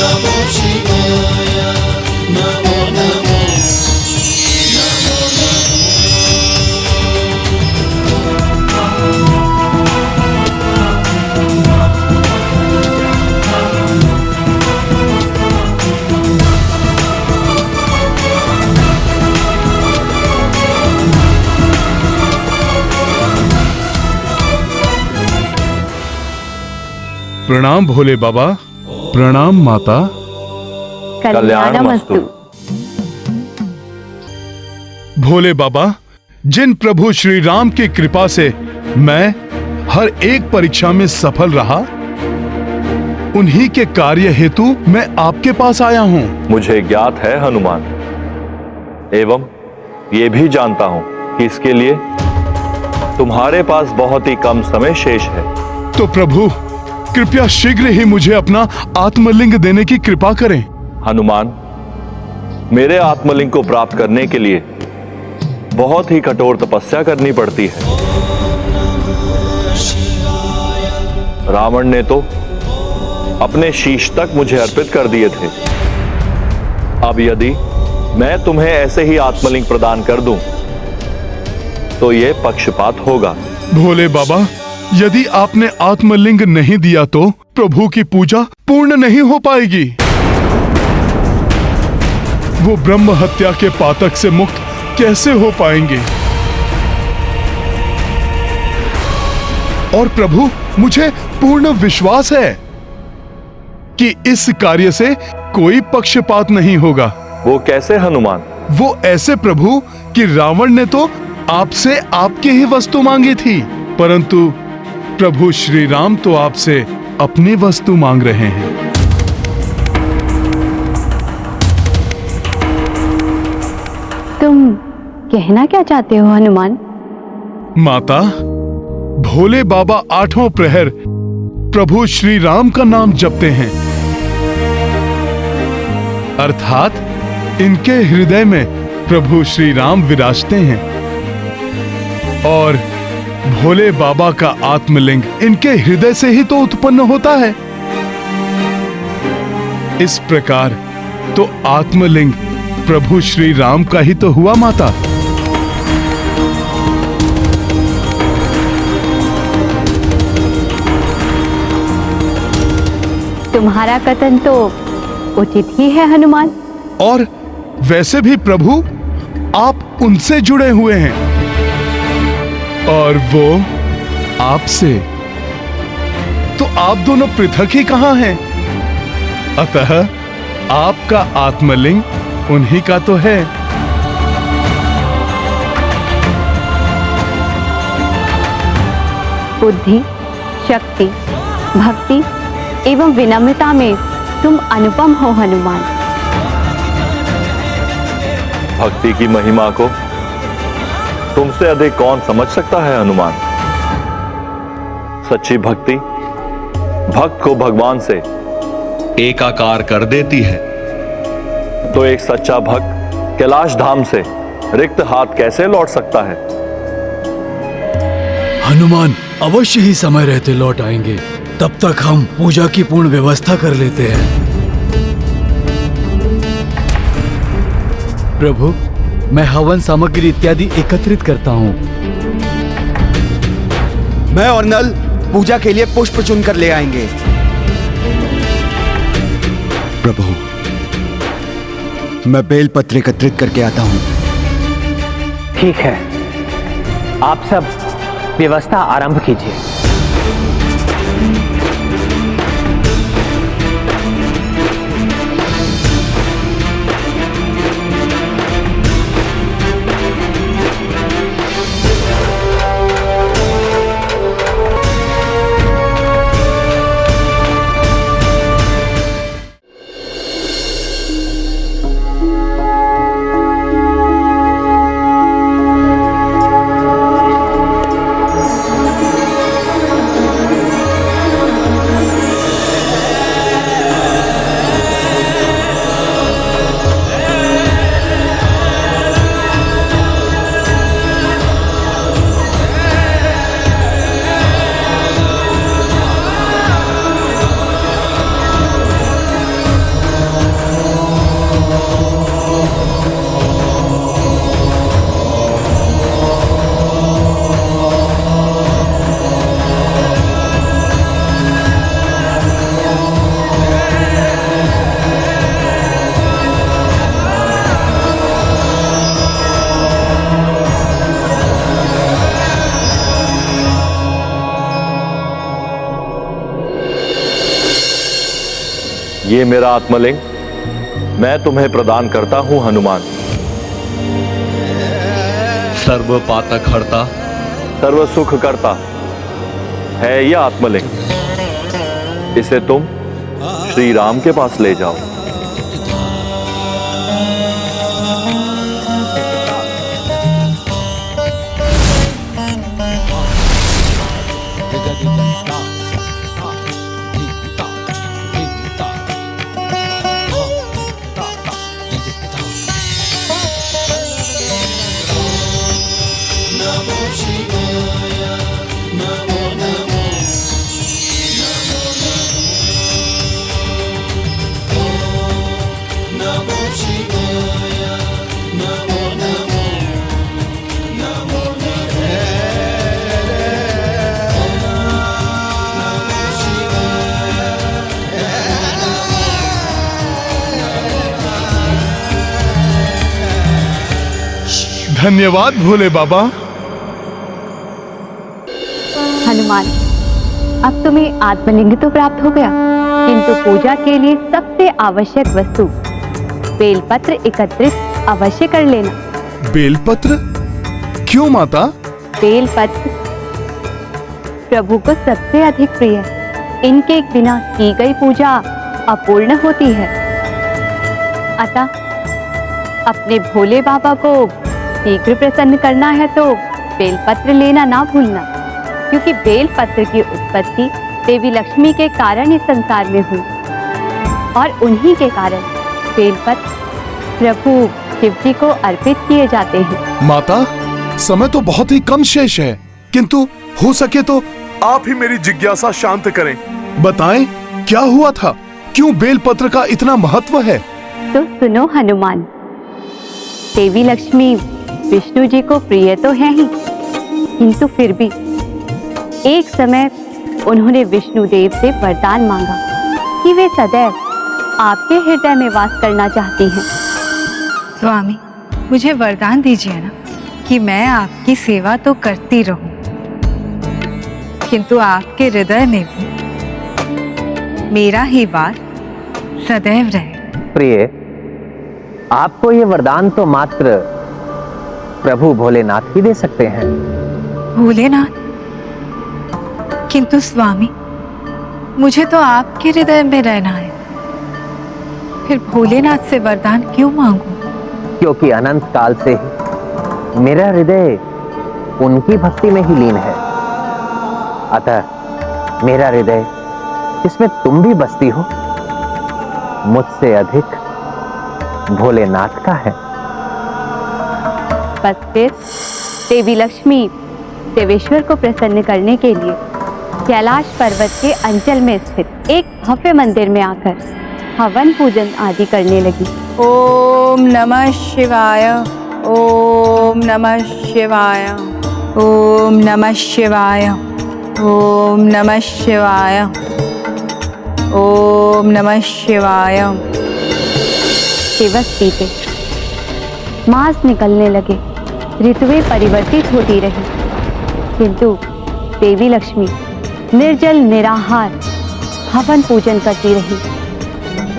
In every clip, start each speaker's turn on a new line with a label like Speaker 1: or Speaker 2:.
Speaker 1: नमो शिवाय, नमो नमो।
Speaker 2: प्रणाम भोले बाबा। प्रणाम माता।
Speaker 3: कल्याणमस्तु।
Speaker 2: भोले बाबा, जिन प्रभु श्री राम की कृपा से मैं हर एक परीक्षा में सफल रहा, उन्हीं के कार्य हेतु मैं आपके पास आया हूँ।
Speaker 4: मुझे ज्ञात है हनुमान, एवं ये भी जानता हूँ कि इसके लिए तुम्हारे पास बहुत ही कम समय शेष है।
Speaker 2: तो प्रभु कृपया शीघ्र ही मुझे अपना आत्मलिंग देने की कृपा करें।
Speaker 4: हनुमान, मेरे आत्मलिंग को प्राप्त करने के लिए बहुत ही कठोर तपस्या करनी पड़ती है। रावण ने तो अपने शीश तक मुझे अर्पित कर दिए थे। अब यदि मैं तुम्हें ऐसे ही आत्मलिंग प्रदान कर दूं, तो यह पक्षपात होगा।
Speaker 2: भोले बाबा, यदि आपने आत्मलिंग नहीं दिया तो प्रभु की पूजा पूर्ण नहीं हो पाएगी। वो ब्रह्म हत्या के पातक से मुक्त कैसे हो पाएंगे? और प्रभु, मुझे पूर्ण विश्वास है कि इस कार्य से कोई पक्षपात नहीं होगा।
Speaker 4: वो कैसे हनुमान?
Speaker 2: वो ऐसे प्रभु कि रावण ने तो आपसे आपकी ही वस्तु मांगी थी, परंतु प्रभु श्री राम तो आपसे अपनी वस्तु मांग रहे हैं।
Speaker 3: तुम कहना क्या चाहते हो हनुमान?
Speaker 2: माता, भोले बाबा आठों प्रहर प्रभु श्री राम का नाम जपते हैं, अर्थात इनके हृदय में प्रभु श्री राम विराजते हैं, और भोले बाबा का आत्मलिंग इनके हृदय से ही तो उत्पन्न होता है। इस प्रकार तो आत्मलिंग प्रभु श्री राम का ही तो हुआ माता।
Speaker 3: तुम्हारा कथन तो उचित ही है हनुमान।
Speaker 2: और वैसे भी प्रभु आप उनसे जुड़े हुए हैं और वो आपसे, तो आप दोनों पृथक ही कहां हैं? अतः आपका आत्मलिंग उन्हीं का तो है।
Speaker 3: बुद्धि, शक्ति, भक्ति एवं विनम्रता में तुम अनुपम हो हनुमान।
Speaker 4: भक्ति की महिमा को तुमसे अधिक कौन समझ सकता है हनुमान? सच्ची भक्ति भक्त को भगवान से एकाकार कर देती है। तो एक सच्चा भक्त कैलाश धाम से रिक्त हाथ कैसे लौट सकता है?
Speaker 5: हनुमान अवश्य ही समय रहते लौट आएंगे। तब तक हम पूजा की पूर्ण व्यवस्था कर लेते हैं। प्रभु, मैं हवन सामग्री इत्यादि एकत्रित करता हूँ।
Speaker 6: मैं और नल पूजा के लिए पुष्प चुनकर ले आएंगे। प्रभु, मैं बेलपत्र एकत्रित करके आता हूँ।
Speaker 7: ठीक है, आप सब व्यवस्था आरंभ कीजिए।
Speaker 4: ये मेरा आत्मलिंग मैं तुम्हें प्रदान करता हूं हनुमान।
Speaker 8: सर्व पातक हरता,
Speaker 4: सर्व सुख करता है यह आत्मलिंग। इसे तुम श्री राम के पास ले जाओ।
Speaker 1: नमो शिवाय नमो नमो नमो शिवाय नमो नमो नमो
Speaker 2: धन्यवाद भोले बाबा।
Speaker 3: हनुमान, अब तुम्हें आत्मलिंग तो प्राप्त हो गया, किंतु पूजा के लिए सबसे आवश्यक वस्तु बेलपत्र एकत्रित अवश्य कर लेना।
Speaker 2: बेलपत्र? क्यों माता?
Speaker 3: बेलपत्र प्रभु को सबसे अधिक प्रिय है। इनके बिना की गई पूजा अपूर्ण होती है। अतः अपने भोले बाबा को शीघ्र प्रसन्न करना है तो बेलपत्र लेना ना भूलना, क्योंकि बेलपत्र की उत्पत्ति देवी लक्ष्मी के कारण इस संसार में हुई और उन्हीं के कारण बेलपत्र प्रभु शिव जी को अर्पित किए जाते हैं।
Speaker 2: माता, समय तो बहुत ही कम शेष है, किंतु हो सके तो आप ही मेरी जिज्ञासा शांत करें। बताएं क्या हुआ था, क्यों बेलपत्र का इतना महत्व है?
Speaker 3: तो सुनो हनुमान, देवी लक्ष्मी विष्णु जी को प्रिय तो है ही, किंतु फिर भी एक समय उन्होंने विष्णु देव से वरदान मांगा कि वे सदैव आपके हृदय में वास करना चाहती हैं।
Speaker 9: स्वामी, मुझे वरदान दीजिए ना कि मैं आपकी सेवा तो करती रहूं, किंतु आपके हृदय में भी मेरा ही वास सदैव रहे।
Speaker 7: प्रिय, आपको ये वरदान तो मात्र प्रभु भोलेनाथ ही दे सकते हैं।
Speaker 9: भोलेनाथ? किंतु स्वामी, मुझे तो आपके हृदय में रहना है, फिर भोलेनाथ से वरदान क्यों मांगूं?
Speaker 7: क्योंकि अनंत काल से ही मेरा हृदय उनकी भक्ति में ही लीन है। अतः मेरा हृदय जिसमें तुम भी बसती हो मुझसे अधिक भोलेनाथ का है।
Speaker 3: बस फिर देवी लक्ष्मी देवेश्वर को प्रसन्न करने के लिए कैलाश पर्वत के अंचल में स्थित एक भव्य मंदिर में आकर हवन पूजन आदि करने लगी।
Speaker 9: ओम नमः शिवाय, ओम नमः शिवाय, ओम नमः शिवाय, ओम नमः शिवाय, ओम नमः शिवाय।
Speaker 3: दिवस बीते, मास निकलने लगे, ऋतुएं परिवर्तित होती रही, किंतु देवी लक्ष्मी निर्जल निराहार हवन पूजन करती रही।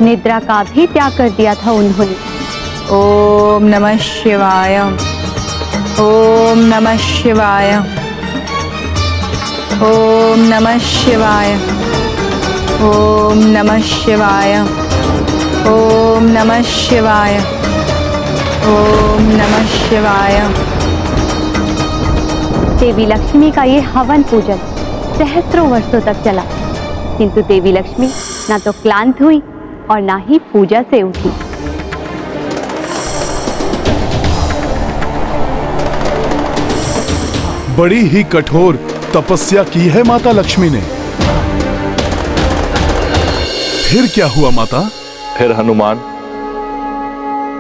Speaker 3: निद्रा का भी त्याग कर दिया था उन्होंने।
Speaker 9: ओम नमः शिवाय, ओम नमः शिवाय, ओम नमः शिवाय, ओम नमः शिवाय, ओम नमः शिवाय, ओम नमः शिवाय।
Speaker 3: देवी लक्ष्मी का ये हवन पूजन सहस्त्रों वर्षों तक चला, किंतु देवी लक्ष्मी ना तो क्लांत हुई और ना ही पूजा से उठी।
Speaker 2: बड़ी ही कठोर तपस्या की है माता लक्ष्मी ने। फिर क्या हुआ माता?
Speaker 4: फिर हनुमान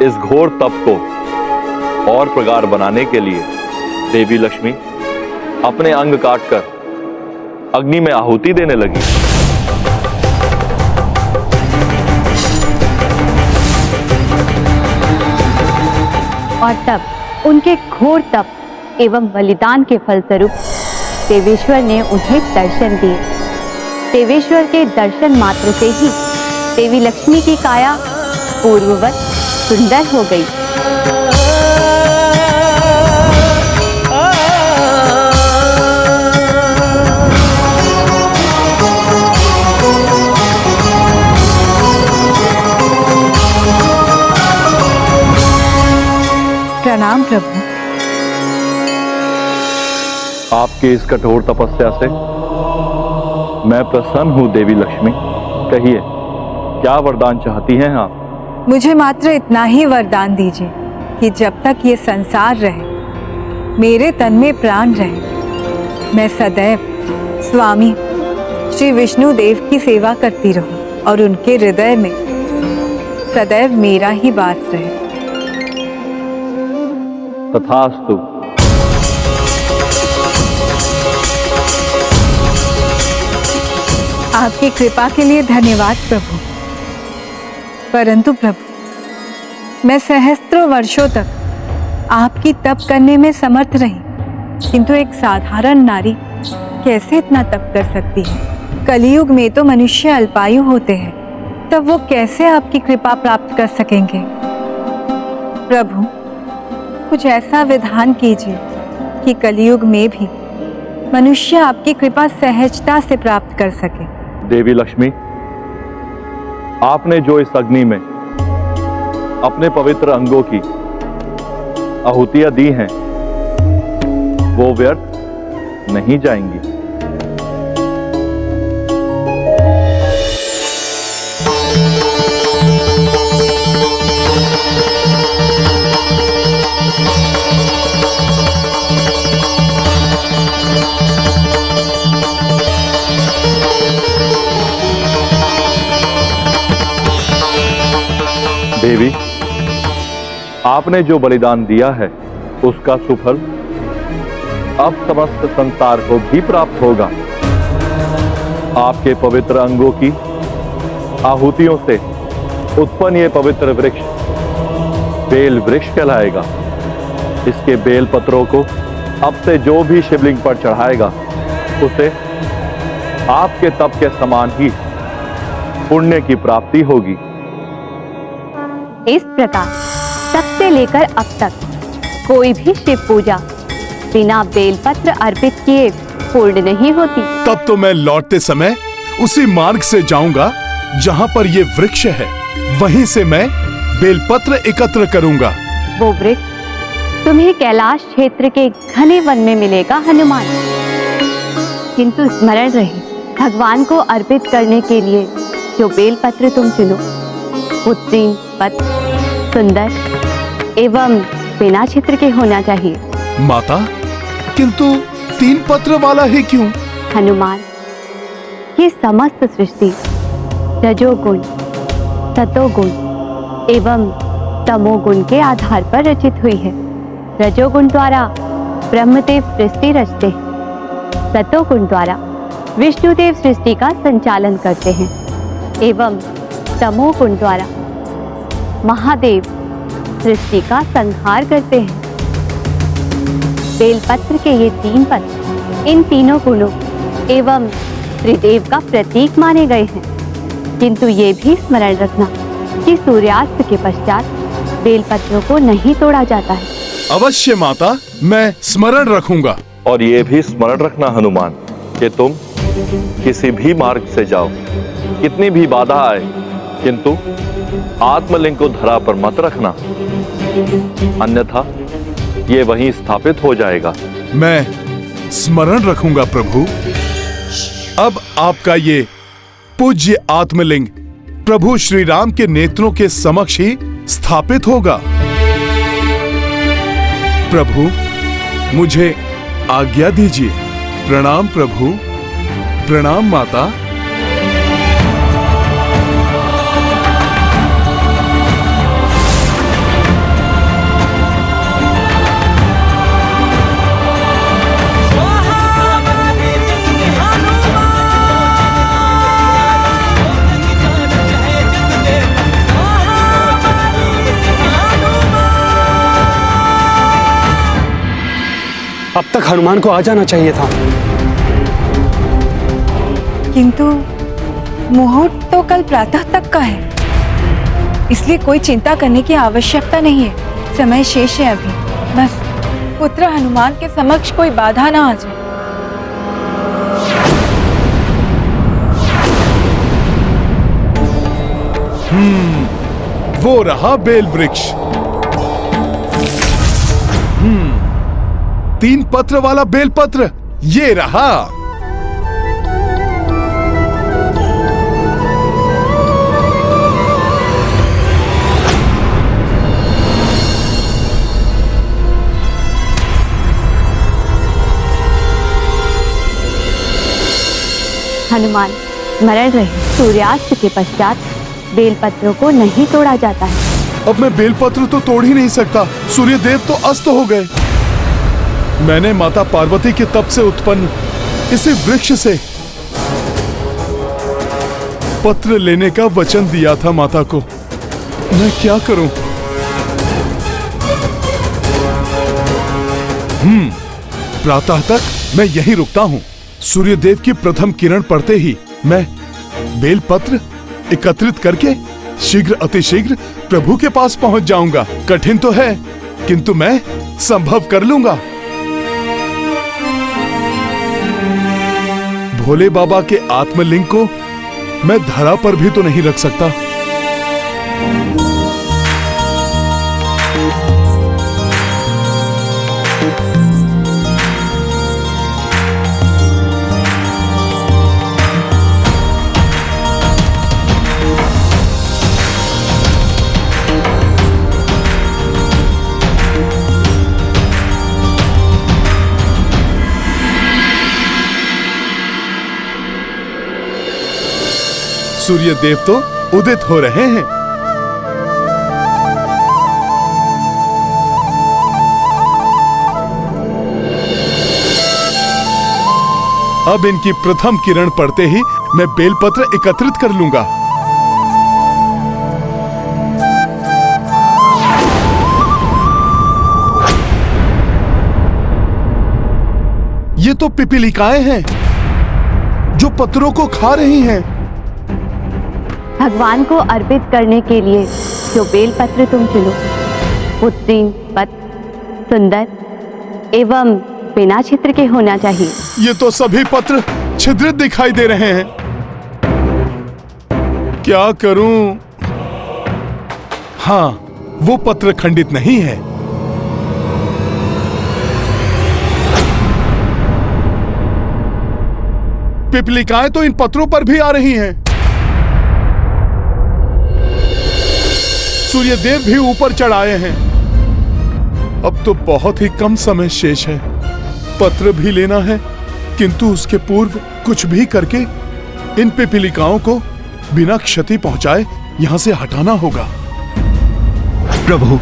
Speaker 4: इस घोर तप को और प्रगाढ़ बनाने के लिए देवी लक्ष्मी अपने अंग काटकर अग्नि में आहुति देने लगी।
Speaker 3: और तब उनके घोर तप एवं बलिदान के फलस्वरूप देवेश्वर ने उन्हें दर्शन दिए। देवेश्वर के दर्शन मात्र से ही देवी लक्ष्मी की काया पूर्ववत सुंदर हो गई।
Speaker 9: प्रणाम प्रभु।
Speaker 4: आपकी इस कठोर तपस्या से मैं प्रसन्न हूं देवी लक्ष्मी। कहिए, क्या वरदान चाहती हैं आप?
Speaker 9: मुझे मात्र इतना ही वरदान दीजिए कि जब तक ये संसार रहे, मेरे तन में प्राण रहे, मैं सदैव स्वामी श्री विष्णु देव की सेवा करती रहूं और उनके हृदय में सदैव मेरा ही वास रहे।
Speaker 4: तथास्तु।
Speaker 9: आपकी कृपा के लिए धन्यवाद प्रभु। परंतु प्रभु, मैं सहस्त्रों वर्षों तक आपकी तप करने में समर्थ रही, किंतु एक साधारण नारी कैसे इतना तप कर सकती है? कलियुग में तो मनुष्य अल्पायु होते हैं, तब वो कैसे आपकी कृपा प्राप्त कर सकेंगे? प्रभु, कुछ ऐसा विधान कीजिए कि कलियुग में भी मनुष्य आपकी कृपा सहजता से प्राप्त कर सके।
Speaker 4: देवी लक्ष्मी, आपने जो इस अग्नि में अपने पवित्र अंगों की आहुतियां दी हैं, वो व्यर्थ नहीं जाएंगी। देवी, आपने जो बलिदान दिया है उसका सुफल अब समस्त संसार को भी प्राप्त होगा। आपके पवित्र अंगों की आहुतियों से उत्पन्न ये पवित्र वृक्ष बेल वृक्ष कहलाएगा। इसके बेल पत्रों को अब से जो भी शिवलिंग पर चढ़ाएगा, उसे आपके तप के समान ही पुण्य की प्राप्ति होगी।
Speaker 3: इस प्रकार तब से लेकर अब तक कोई भी शिव पूजा बिना बेलपत्र अर्पित किए पूर्ण नहीं होती।
Speaker 2: तब तो मैं लौटते समय उसी मार्ग से जाऊंगा जहां पर ये वृक्ष है। वहीं से मैं बेलपत्र एकत्र करूंगा।
Speaker 3: वो वृक्ष तुम्हें कैलाश क्षेत्र के घने वन में मिलेगा हनुमान। किंतु स्मरण रहे, भगवान को अर्पित करने के लिए जो बेलपत्र तुम चुनो, वो 3 पत्र, सुंदर एवं बिना छिद्र के होना चाहिए।
Speaker 2: माता, किंतु 3 पत्र वाला ही क्यों?
Speaker 3: हनुमान, ये समस्त सृष्टि रजोगुण, सतोगुण एवं तमोगुण के आधार पर रचित हुई है। रजोगुण द्वारा ब्रह्मदेव सृष्टि रचते हैं, सतोगुण द्वारा विष्णुदेव सृष्टि का संचालन करते हैं एवं तमोगुण द्वारा महादेव सृष्टि का संहार करते हैं। बेलपत्र के ये 3 पत्र इन तीनों गुणों एवं त्रिदेव का प्रतीक माने गए हैं। किंतु ये भी स्मरण रखना कि सूर्यास्त के पश्चात बेलपत्रों को नहीं तोड़ा जाता है।
Speaker 2: अवश्य माता, मैं स्मरण रखूंगा।
Speaker 4: और ये भी स्मरण रखना हनुमान कि तुम किसी भी मार्ग से जाओ, कितनी भी बाधा आए, किंतु आत्मलिंग को धरा पर मत रखना, अन्यथा ये वहीं स्थापित हो जाएगा।
Speaker 2: मैं स्मरण रखूंगा प्रभु। अब आपका ये पूज्य आत्मलिंग प्रभु श्री राम के नेत्रों के समक्ष ही स्थापित होगा। प्रभु, मुझे आज्ञा दीजिए। प्रणाम प्रभु। प्रणाम माता।
Speaker 6: अब तक हनुमान को आ जाना चाहिए था।
Speaker 9: किंतु मुहूर्त तो कल प्रातः तक का है, इसलिए कोई चिंता करने की आवश्यकता नहीं है। समय शेष है अभी, बस पुत्र हनुमान के समक्ष कोई बाधा ना आ जाए।
Speaker 2: वो रहा बेल वृक्ष। 3 पत्र वाला बेल पत्र, ये रहा।
Speaker 3: हनुमान स्मरण रहे, सूर्यास्त के पश्चात बेलपत्रों को नहीं तोड़ा जाता है।
Speaker 2: अब मैं बेलपत्र तो तोड़ ही नहीं सकता, सूर्य देव तो अस्त हो गए। मैंने माता पार्वती के तप से उत्पन्न इसी वृक्ष से पत्र लेने का वचन दिया था माता को। मैं क्या करूं? प्रातः तक मैं यहीं रुकता हूं। सूर्य देव की प्रथम किरण पड़ते ही मैं बेलपत्र एकत्रित करके शीघ्र अतिशीघ्र प्रभु के पास पहुंच जाऊंगा। कठिन तो है, किंतु मैं संभव कर लूंगा। भोले बाबा के आत्मलिंग को मैं धरा पर भी तो नहीं रख सकता। सूर्य देव तो उदित हो रहे हैं। अब इनकी प्रथम किरण पड़ते ही मैं बेलपत्र एकत्रित कर लूंगा। ये तो पिपीलिकाएं हैं जो पत्रों को खा रही हैं।
Speaker 3: भगवान को अर्पित करने के लिए जो बेलपत्र तुम चुनो वो 3 पत्र सुंदर एवं बिना छिद्र के होना चाहिए।
Speaker 2: ये तो सभी पत्र छिद्रित दिखाई दे रहे हैं। क्या करूं? हाँ, वो पत्र खंडित नहीं है। पिपलिकाएं तो इन पत्रों पर भी आ रही हैं। सूर्य देव भी ऊपर चढ़ आए हैं। अब तो बहुत ही कम समय शेष है। पत्र भी लेना है, किंतु उसके पूर्व कुछ भी करके इन पिपीलिकाओं को बिना क्षति पहुंचाए यहां से हटाना होगा।
Speaker 6: प्रभु,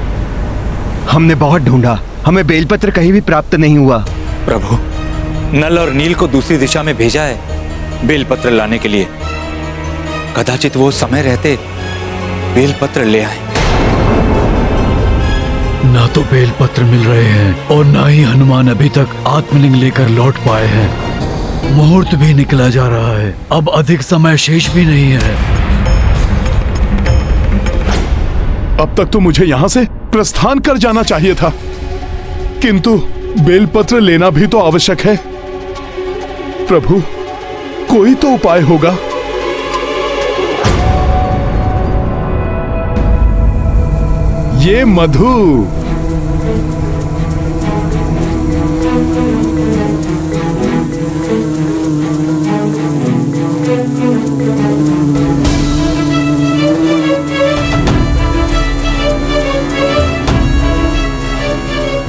Speaker 6: हमने बहुत ढूंढा, हमें बेलपत्र कहीं भी प्राप्त नहीं हुआ।
Speaker 10: प्रभु, नल और नील को दूसरी दिशा में भेजा है बेलपत्र लाने के लिए। कदाचित वो समय रहते बेलपत्र ले आए।
Speaker 5: ना तो बेलपत्र मिल रहे हैं और ना ही हनुमान अभी तक आत्मलिंग लेकर लौट पाए हैं। मुहूर्त भी निकला जा रहा है, अब अधिक समय शेष भी नहीं है।
Speaker 2: अब तक तो मुझे यहां से प्रस्थान कर जाना चाहिए था, किंतु बेलपत्र लेना भी तो आवश्यक है। प्रभु, कोई तो उपाय होगा। ये मधु,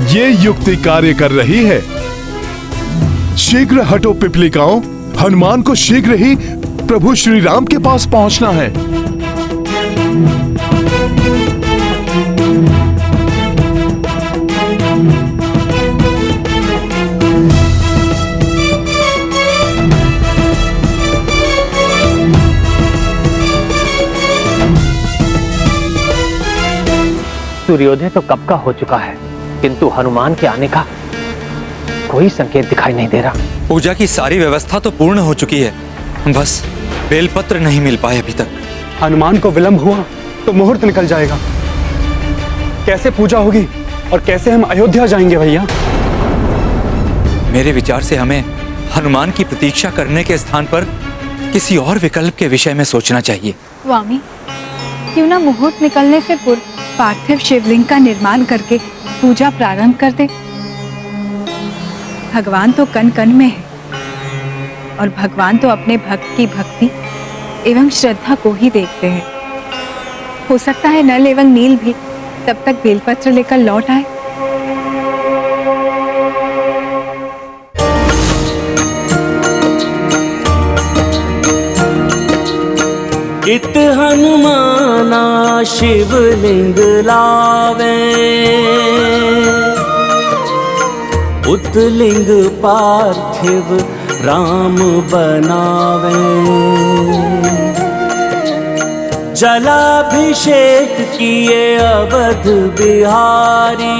Speaker 2: ये युक्ति कार्य कर रही है। शीघ्र हटो पिपलिकाओं, हनुमान को शीघ्र ही प्रभु श्री राम के पास पहुंचना है।
Speaker 7: सूर्योदय तो कब का हो चुका है, किंतु हनुमान के आने का कोई संकेत दिखाई नहीं दे रहा।
Speaker 10: पूजा की सारी व्यवस्था तो पूर्ण हो चुकी है, बस बेलपत्र नहीं मिल पाए अभी तक।
Speaker 6: हनुमान को विलंब हुआ तो मुहूर्त निकल जाएगा। कैसे पूजा होगी और कैसे हम अयोध्या जाएंगे भैया?
Speaker 10: मेरे विचार से हमें हनुमान की प्रतीक्षा करने के स्थान पर किसी और विकल्प के विषय में सोचना चाहिए।
Speaker 9: स्वामी, क्यों ना मुहूर्त निकलने से पूर्व पार्थिव शिवलिंग का निर्माण करके पूजा प्रारंभ कर दे। भगवान तो कण कण में है और भगवान तो अपने भक्त की भक्ति एवं श्रद्धा को ही देखते हैं। हो सकता है नल एवं नील भी तब तक बेलपत्र लेकर लौट आए।
Speaker 1: इत हनुमाना शिवलिंग लावे, उतलिंग पार्थिव राम बनावे। जलाभिषेक किए अवध बिहारी,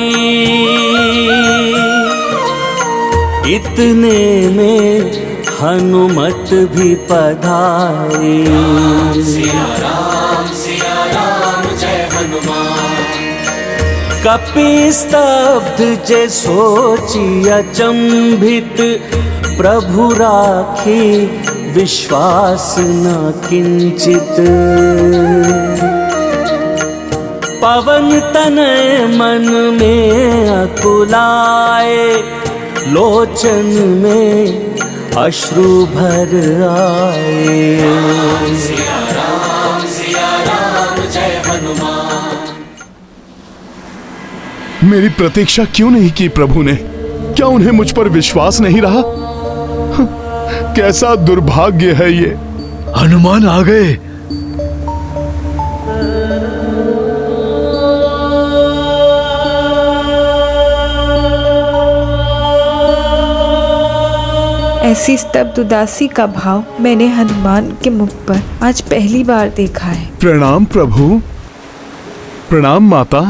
Speaker 1: इतने में हनुमत भी पधारी। सिया राम जय हनुमान। कपि स्तब्ध जे सोची अचंभित, प्रभु राखी विश्वास न किंचित। पवन तनय मन में अकुलाए, लोचन में अश्रु भर आए। सिया राम जय हनुमान।
Speaker 2: मेरी प्रतीक्षा क्यों नहीं की प्रभु ने? क्या उन्हें मुझ पर विश्वास नहीं रहा? कैसा दुर्भाग्य है ये।
Speaker 5: हनुमान आ गए।
Speaker 11: ऐसी स्तब्ध उदासी का भाव मैंने हनुमान के मुख पर आज पहली बार देखा है।
Speaker 2: प्रणाम प्रभु। प्रणाम माता।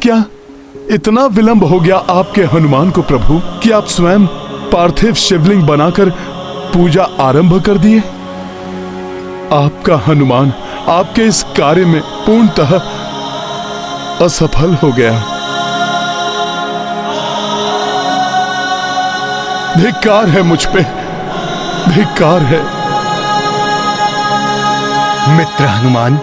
Speaker 2: क्या इतना विलंब हो गया आपके हनुमान को प्रभु कि आप स्वयं पार्थिव शिवलिंग बनाकर पूजा आरंभ कर दिए? आपका हनुमान आपके इस कार्य में पूर्णतः असफल हो गया। धिक्कार है मुझ पे, धिक्कार है।
Speaker 6: मित्र हनुमान,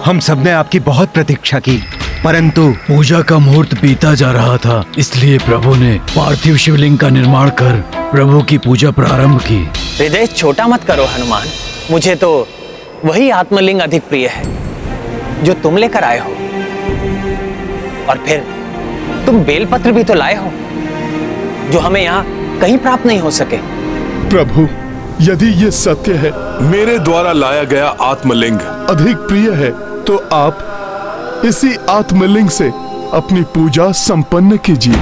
Speaker 6: हम सबने आपकी बहुत प्रतीक्षा की, परंतु
Speaker 5: पूजा का मुहूर्त बीता जा रहा था, इसलिए प्रभु ने पार्थिव शिवलिंग का निर्माण कर प्रभु की पूजा प्रारंभ की।
Speaker 7: हृदय छोटा मत करो हनुमान। मुझे तो वही आत्मलिंग अधिक प्रिय है जो तुम लेकर आए हो, और फिर तुम बेलपत्र भी तो लाए हो जो हमें यहाँ कहीं प्राप्त नहीं हो सके।
Speaker 2: प्रभु, यदि ये सत्य है,
Speaker 12: मेरे द्वारा लाया गया आत्मलिंग
Speaker 2: अधिक प्रिय है, तो आप इसी आत्मलिंग से अपनी पूजा संपन्न कीजिए।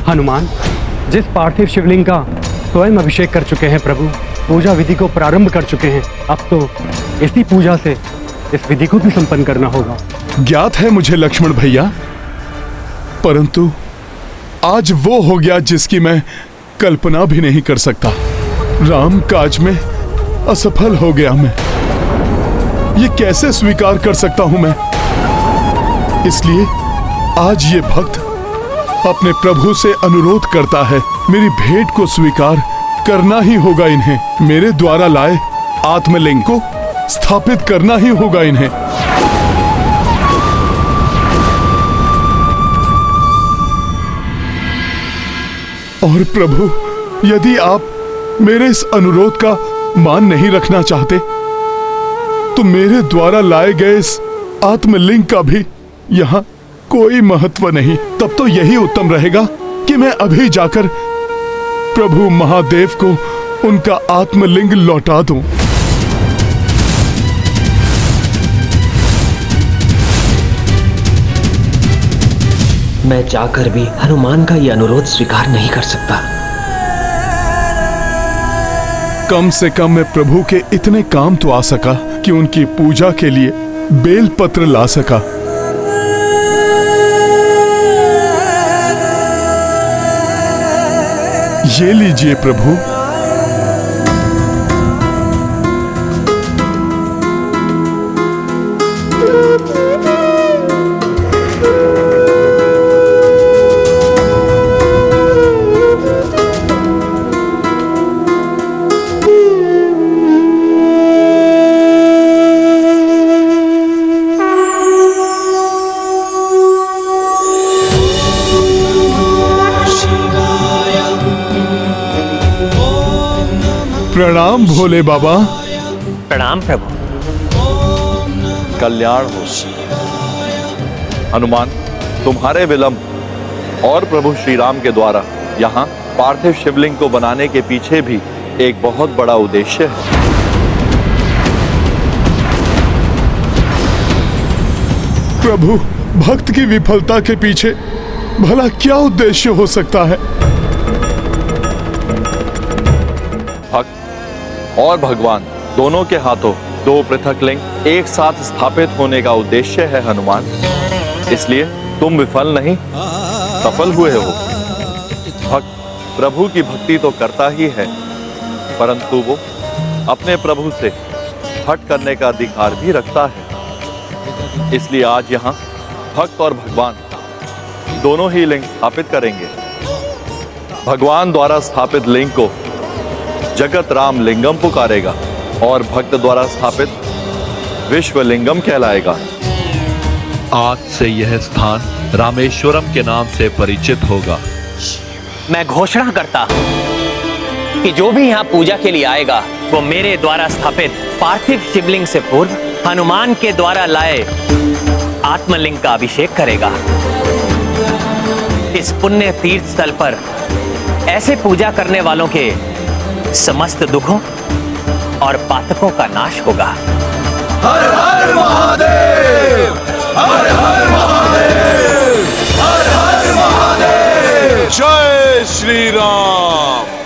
Speaker 6: हनुमान जिस पार्थिव शिवलिंग का स्वयं अभिषेक कर चुके हैं प्रभु, पूजा विधि को प्रारंभ कर चुके हैं, अब तो इसी पूजा से इस विधि को भी संपन्न करना होगा।
Speaker 2: ज्ञात है मुझे लक्ष्मण भैया, परंतु आज वो हो गया जिसकी मैं कल्पना भी नहीं कर सकता। राम काज में असफल हो गया मैं। ये कैसे स्वीकार कर सकता हूं मैं? इसलिए आज ये भक्त अपने प्रभु से अनुरोध करता है, मेरी भेंट को स्वीकार करना ही होगा इन्हें। मेरे द्वारा लाए आत्मलिंग को स्थापित करना ही होगा इन्हें। और प्रभु, यदि आप मेरे इस अनुरोध का मान नहीं रखना चाहते, तो मेरे द्वारा लाए गए इस आत्मलिंग का भी यहाँ कोई महत्व नहीं। तब तो यही उत्तम रहेगा कि मैं अभी जाकर प्रभु महादेव को उनका आत्मलिंग लौटा दूं।
Speaker 7: मैं जाकर भी हनुमान का यह अनुरोध स्वीकार नहीं कर सकता।
Speaker 2: कम से कम मैं प्रभु के इतने काम तो आ सका कि उनकी पूजा के लिए बेलपत्र ला सका। ये लीजिए प्रभु, प्रणाम भोले बाबा।
Speaker 7: प्रणाम प्रभु।
Speaker 4: कल्याण हो। हनुमान, तुम्हारे विलंब और प्रभु श्री राम के द्वारा यहाँ पार्थिव शिवलिंग को बनाने के पीछे भी एक बहुत बड़ा उद्देश्य है।
Speaker 2: प्रभु, भक्त की विफलता के पीछे भला क्या उद्देश्य हो सकता है?
Speaker 4: भक्त और भगवान दोनों के हाथों दो पृथक लिंग एक साथ स्थापित होने का उद्देश्य है हनुमान। इसलिए तुम विफल नहीं, सफल हुए हो। भक्त प्रभु की भक्ति तो करता ही है, परंतु वो अपने प्रभु से हट करने का अधिकार भी रखता है। इसलिए आज यहाँ भक्त और भगवान दोनों ही लिंग स्थापित करेंगे। भगवान द्वारा स्थापित लिंग को जगत राम लिंगम पुकारेगा और भक्त द्वारा स्थापित विश्वलिंगम कहलाएगा।
Speaker 8: आज से यह स्थान रामेश्वरम के नाम से परिचित होगा।
Speaker 7: मैं घोषणा करता हूं कि जो भी यहाँ पूजा के लिए आएगा वो मेरे द्वारा स्थापित पार्थिव शिवलिंग से पूर्व हनुमान के द्वारा लाए आत्मलिंग का अभिषेक करेगा। इस पुण्य तीर्थ स्थल पर ऐसे पूजा करने वालों के समस्त दुखों और पातकों का नाश होगा।
Speaker 1: हर हर महादेव, हर हर महादेव, हर हर महादेव।
Speaker 12: जय श्री राम।